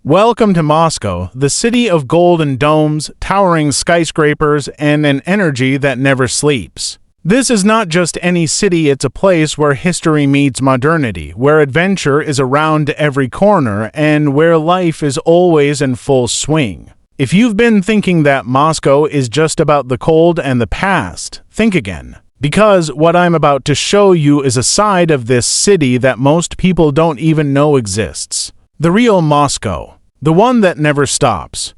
Welcome to Moscow, the city of golden domes, towering skyscrapers, and an energy that never sleeps. This is not just any city, it's a place where history meets modernity, where adventure is around every corner, and where life is always in full swing. If you've been thinking that Moscow is just about the cold and the past, think again. Because what I'm about to show you is a side of this city that most people don't even know exists. The real Moscow. The one that never stops.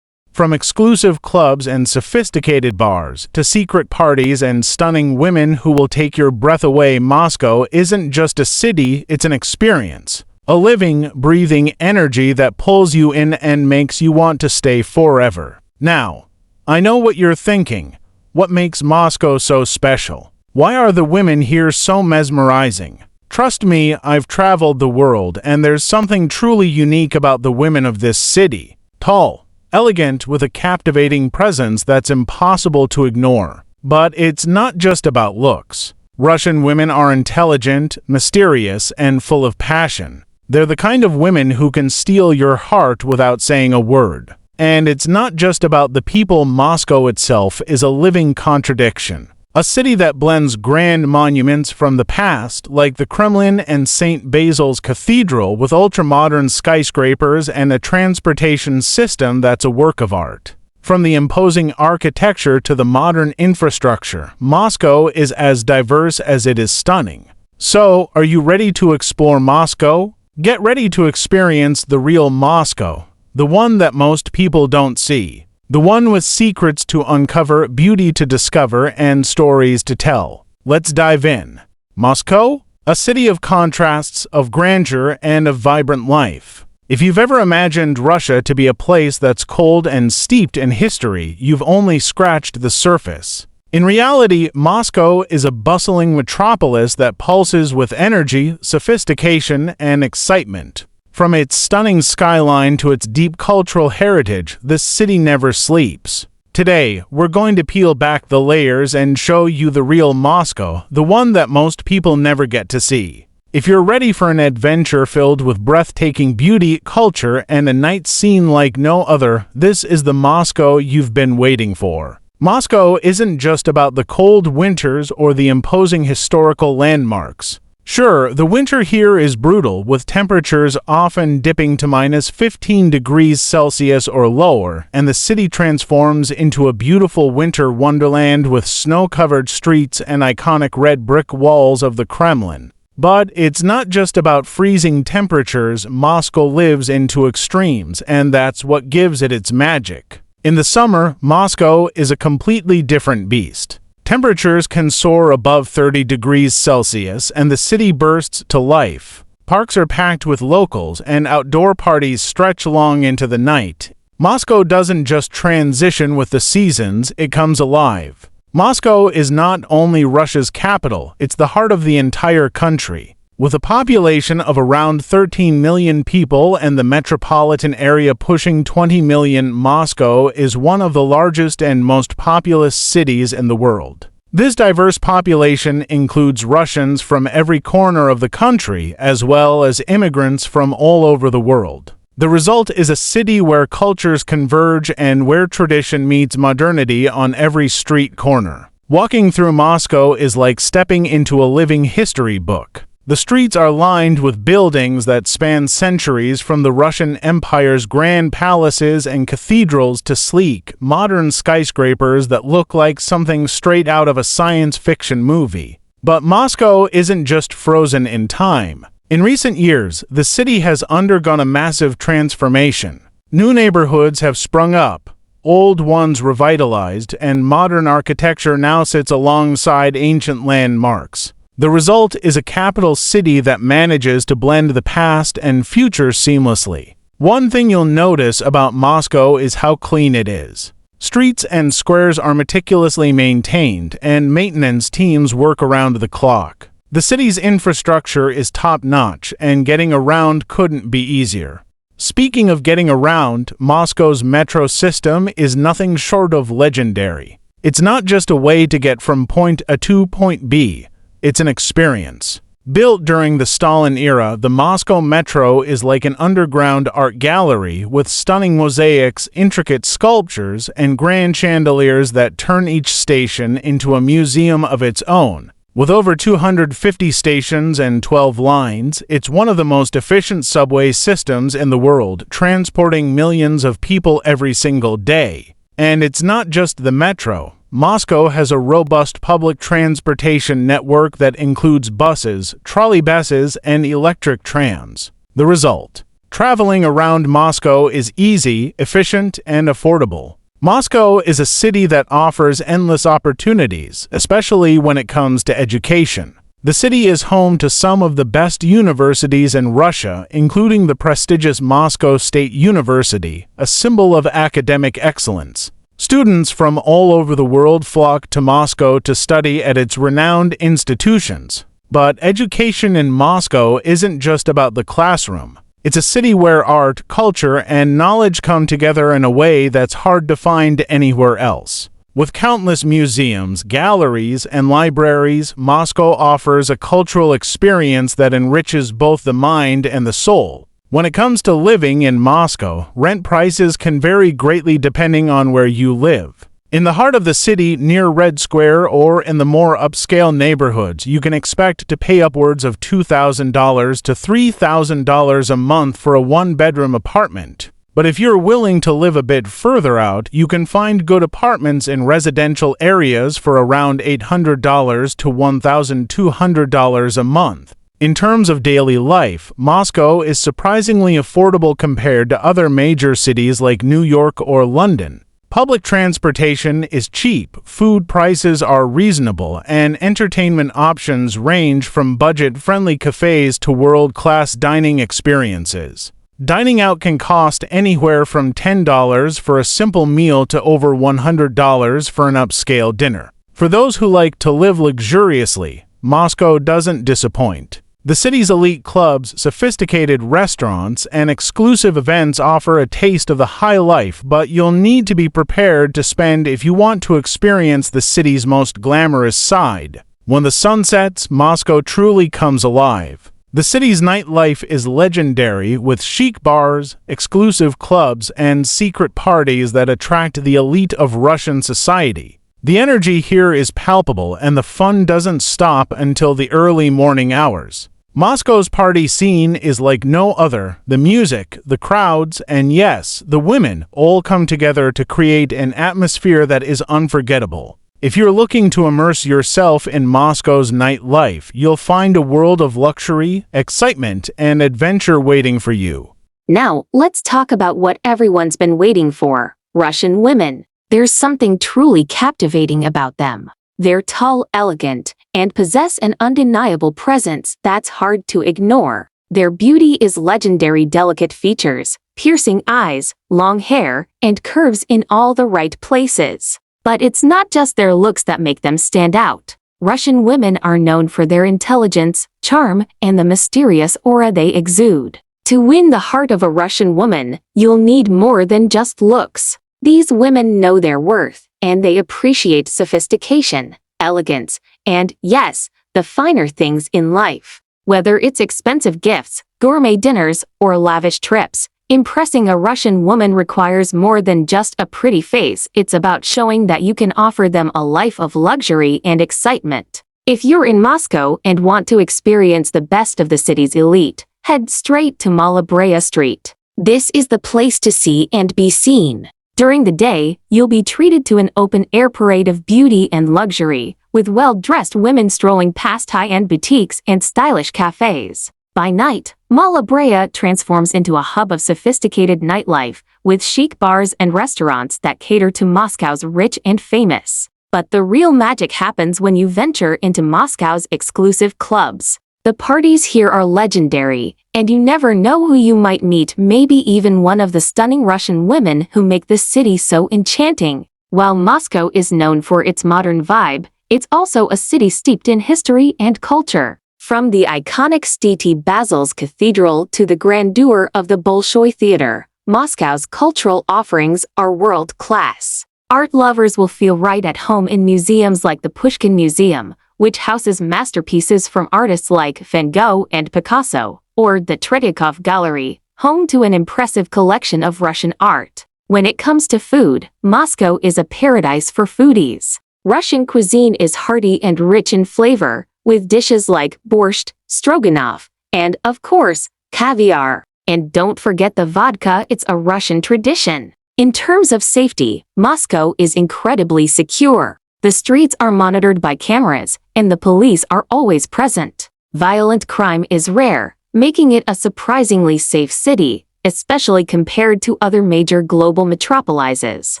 From exclusive clubs and sophisticated bars to secret parties and stunning women who will take your breath away, Moscow isn't just a city, it's an experience. A living, breathing energy that pulls you in and makes you want to stay forever. Now, I know what you're thinking. What makes Moscow so special? Why are the women here so mesmerizing? Trust me, I've traveled the world, and there's something truly unique about the women of this city. Tall, elegant, with a captivating presence that's impossible to ignore. But it's not just about looks. Russian women are intelligent, mysterious, and full of passion. They're the kind of women who can steal your heart without saying a word. And it's not just about the people. Moscow itself is a living contradiction. A city that blends grand monuments from the past, like the Kremlin and St. Basil's Cathedral, with ultra-modern skyscrapers and a transportation system that's a work of art. From the imposing architecture to the modern infrastructure, Moscow is as diverse as it is stunning. So, are you ready to explore Moscow? Get ready to experience the real Moscow, the one that most people don't see. The one with secrets to uncover, beauty to discover, and stories to tell. Let's dive in. Moscow? A city of contrasts, of grandeur, and of vibrant life. If you've ever imagined Russia to be a place that's cold and steeped in history, you've only scratched the surface. In reality, Moscow is a bustling metropolis that pulses with energy, sophistication, and excitement. From its stunning skyline to its deep cultural heritage, this city never sleeps. Today, we're going to peel back the layers and show you the real Moscow, the one that most people never get to see. If you're ready for an adventure filled with breathtaking beauty, culture, and a night scene like no other, this is the Moscow you've been waiting for. Moscow isn't just about the cold winters or the imposing historical landmarks. Sure, the winter here is brutal, with temperatures often dipping to -15 degrees Celsius or lower, and the city transforms into a beautiful winter wonderland with snow-covered streets and iconic red brick walls of the Kremlin. But it's not just about freezing temperatures. Moscow lives into extremes, and that's what gives it its magic. In the summer, Moscow is a completely different beast. Temperatures can soar above 30 degrees Celsius, and the city bursts to life. Parks are packed with locals, and outdoor parties stretch long into the night. Moscow doesn't just transition with the seasons, it comes alive. Moscow is not only Russia's capital, it's the heart of the entire country. With a population of around 13 million people and the metropolitan area pushing 20 million, Moscow is one of the largest and most populous cities in the world. This diverse population includes Russians from every corner of the country, as well as immigrants from all over the world. The result is a city where cultures converge and where tradition meets modernity on every street corner. Walking through Moscow is like stepping into a living history book. The streets are lined with buildings that span centuries, from the Russian Empire's grand palaces and cathedrals to sleek, modern skyscrapers that look like something straight out of a science fiction movie. But Moscow isn't just frozen in time. In recent years, the city has undergone a massive transformation. New neighborhoods have sprung up, old ones revitalized, and modern architecture now sits alongside ancient landmarks. The result is a capital city that manages to blend the past and future seamlessly. One thing you'll notice about Moscow is how clean it is. Streets and squares are meticulously maintained, and maintenance teams work around the clock. The city's infrastructure is top-notch, and getting around couldn't be easier. Speaking of getting around, Moscow's metro system is nothing short of legendary. It's not just a way to get from point A to point B. It's an experience. Built during the Stalin era, the Moscow Metro is like an underground art gallery with stunning mosaics, intricate sculptures, and grand chandeliers that turn each station into a museum of its own. With over 250 stations and 12 lines, it's one of the most efficient subway systems in the world, transporting millions of people every single day. And it's not just the metro. Moscow has a robust public transportation network that includes buses, trolleybuses, and electric trams. The result: traveling around Moscow is easy, efficient, and affordable. Moscow is a city that offers endless opportunities, especially when it comes to education. The city is home to some of the best universities in Russia, including the prestigious Moscow State University, a symbol of academic excellence. Students from all over the world flock to Moscow to study at its renowned institutions. But education in Moscow isn't just about the classroom. It's a city where art, culture, and knowledge come together in a way that's hard to find anywhere else. With countless museums, galleries, and libraries, Moscow offers a cultural experience that enriches both the mind and the soul. When it comes to living in Moscow, rent prices can vary greatly depending on where you live. In the heart of the city, near Red Square, or in the more upscale neighborhoods, you can expect to pay upwards of $2,000 to $3,000 a month for a one-bedroom apartment. But if you're willing to live a bit further out, you can find good apartments in residential areas for around $800 to $1,200 a month. In terms of daily life, Moscow is surprisingly affordable compared to other major cities like New York or London. Public transportation is cheap, food prices are reasonable, and entertainment options range from budget-friendly cafes to world-class dining experiences. Dining out can cost anywhere from $10 for a simple meal to over $100 for an upscale dinner. For those who like to live luxuriously, Moscow doesn't disappoint. The city's elite clubs, sophisticated restaurants, and exclusive events offer a taste of the high life, but you'll need to be prepared to spend if you want to experience the city's most glamorous side. When the sun sets, Moscow truly comes alive. The city's nightlife is legendary, with chic bars, exclusive clubs, and secret parties that attract the elite of Russian society. The energy here is palpable, and the fun doesn't stop until the early morning hours. Moscow's party scene is like no other. The music, the crowds, and yes, the women all come together to create an atmosphere that is unforgettable. If you're looking to immerse yourself in Moscow's nightlife, you'll find a world of luxury, excitement, and adventure waiting for you. Now, let's talk about what everyone's been waiting for: Russian women. There's something truly captivating about them. They're tall, elegant, and possess an undeniable presence that's hard to ignore. Their beauty is legendary: delicate features, piercing eyes, long hair, and curves in all the right places. But it's not just their looks that make them stand out. Russian women are known for their intelligence, charm, and the mysterious aura they exude. To win the heart of a Russian woman, you'll need more than just looks. These women know their worth, and they appreciate sophistication, elegance, and, yes, the finer things in life. Whether it's expensive gifts, gourmet dinners, or lavish trips, impressing a Russian woman requires more than just a pretty face. It's about showing that you can offer them a life of luxury and excitement. If you're in Moscow and want to experience the best of the city's elite, head straight to Malabrea Street. This is the place to see and be seen. During the day, you'll be treated to an open-air parade of beauty and luxury, with well-dressed women strolling past high-end boutiques and stylish cafes. By night, Malabrea transforms into a hub of sophisticated nightlife, with chic bars and restaurants that cater to Moscow's rich and famous. But the real magic happens when you venture into Moscow's exclusive clubs. The parties here are legendary, and you never know who you might meet, maybe even one of the stunning Russian women who make the city so enchanting. While Moscow is known for its modern vibe, it's also a city steeped in history and culture. From the iconic St. Basil's Cathedral to the grandeur of the Bolshoi Theater, Moscow's cultural offerings are world-class. Art lovers will feel right at home in museums like the Pushkin Museum, which houses masterpieces from artists like Van Gogh and Picasso, or the Tretyakov Gallery, home to an impressive collection of Russian art. When it comes to food, Moscow is a paradise for foodies. Russian cuisine is hearty and rich in flavor, with dishes like borscht, stroganoff, and, of course, caviar. And don't forget the vodka, it's a Russian tradition. In terms of safety, Moscow is incredibly secure. The streets are monitored by cameras, and the police are always present. Violent crime is rare, making it a surprisingly safe city, especially compared to other major global metropolises.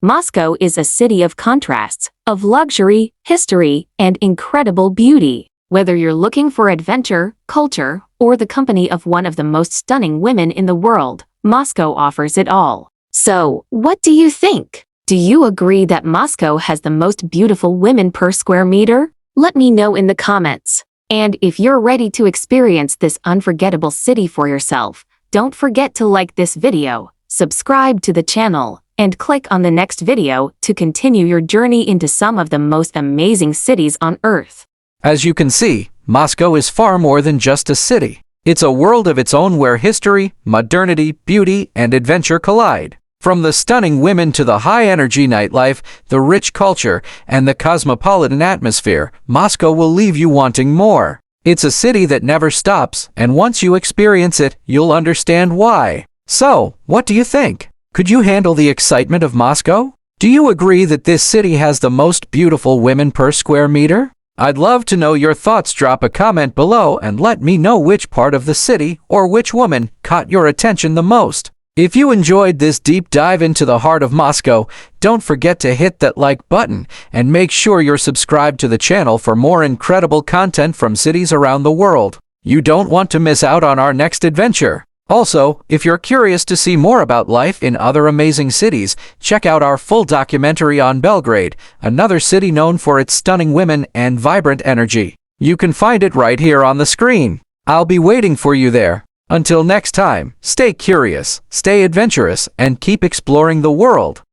Moscow is a city of contrasts, of luxury, history, and incredible beauty. Whether you're looking for adventure, culture, or the company of one of the most stunning women in the world, Moscow offers it all. So, what do you think? Do you agree that Moscow has the most beautiful women per square meter? Let me know in the comments. And if you're ready to experience this unforgettable city for yourself, don't forget to like this video, subscribe to the channel, and click on the next video to continue your journey into some of the most amazing cities on Earth. As you can see, Moscow is far more than just a city. It's a world of its own where history, modernity, beauty, and adventure collide. From the stunning women to the high-energy nightlife, the rich culture, and the cosmopolitan atmosphere, Moscow will leave you wanting more. It's a city that never stops, and once you experience it, you'll understand why. So, what do you think? Could you handle the excitement of Moscow? Do you agree that this city has the most beautiful women per square meter? I'd love to know your thoughts. Drop a comment below and let me know which part of the city or which woman caught your attention the most. If you enjoyed this deep dive into the heart of Moscow, don't forget to hit that like button and make sure you're subscribed to the channel for more incredible content from cities around the world. You don't want to miss out on our next adventure. Also, if you're curious to see more about life in other amazing cities, check out our full documentary on Belgrade, another city known for its stunning women and vibrant energy. You can find it right here on the screen. I'll be waiting for you there. Until next time, stay curious, stay adventurous, and keep exploring the world.